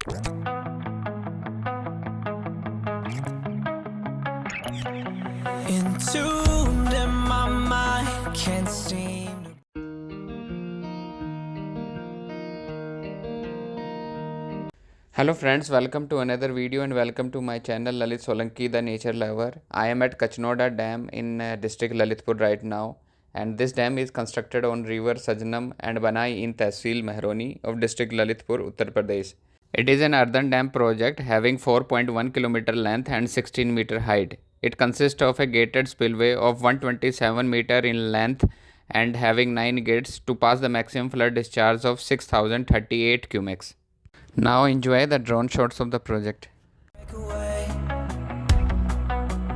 Entombed in my mind, can't seem to... Hello friends, welcome to another video and welcome to my channel Lalit Solanki the Nature Lover. I am at Kachnoda Dam in district Lalitpur right now, and this dam is constructed on river Sajnam and Banai in Tehsil Mehroni of district Lalitpur, Uttar Pradesh. It is an earthen dam project having 4.1 km length and 16 meter height. It consists of a gated spillway of 127 meter in length and having 9 gates to pass the maximum flood discharge of 6038 cumecs. Now enjoy the drone shots of the project.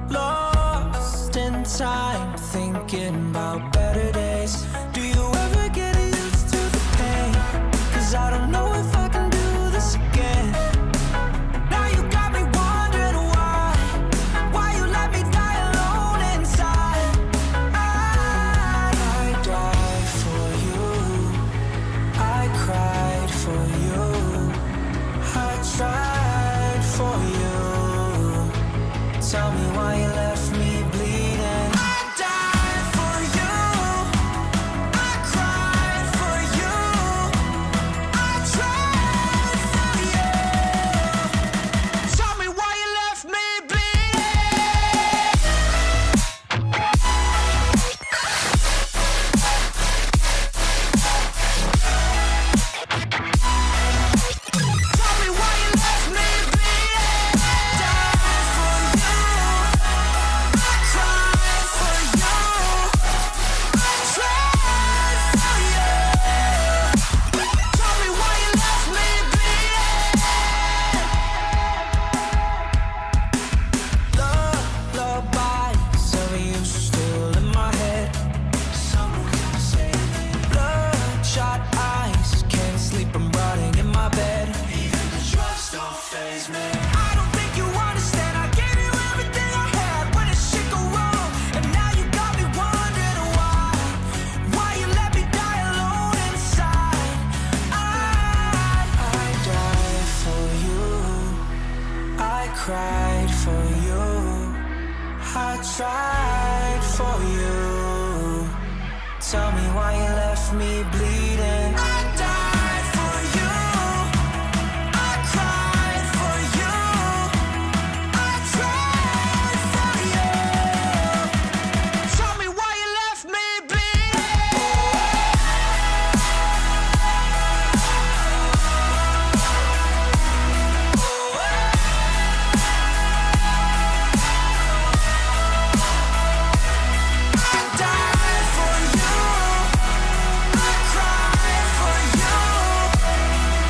Lost in time, thinking about better days. Do you ever get used to the pain? 'Cause I don't know if I can do this again. Now you got me wondering why you let me die alone inside. I died for you, I cried for you, I tried for you. Tell me why you left me bleeding. I died for you, I cried for you, I tried for you. Tell me why you left me bleeding. Tell me why you left me bleeding. Died for you, I cried for you, I tried for you. Tell me why you left me bleeding. Lullabies of you still in my head. Someone save me. Bloodshot eyes, can't sleep, I'm rotting in my bed. Even the drugs don't faze me. I don't think you understand. I gave you everything I had when it shit go wrong, and now you got me wondering why you let me die alone inside. I died for you, I cried for you, I tried for you. Tell me why you left me bleeding. I died for you, I cried for you, I tried for you. Tell me why you left me bleeding. I died for you, I cried for you,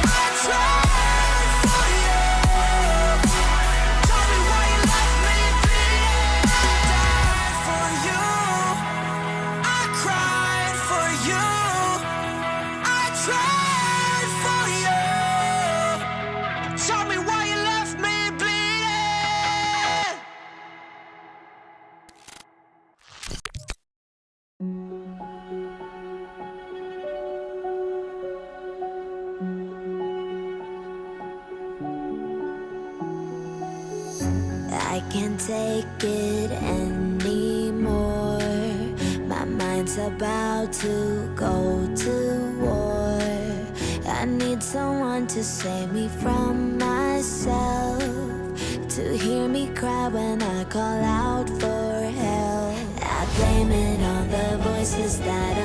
I tried for you. Tell me why you left me bleeding. I died for you, I cried for you, I tried for you. Tell me why you left me bleeding. I can't take it anymore. My mind's about to go to war. I need someone to save me from myself, to hear me cry when I call out for help. I blame it on the voices that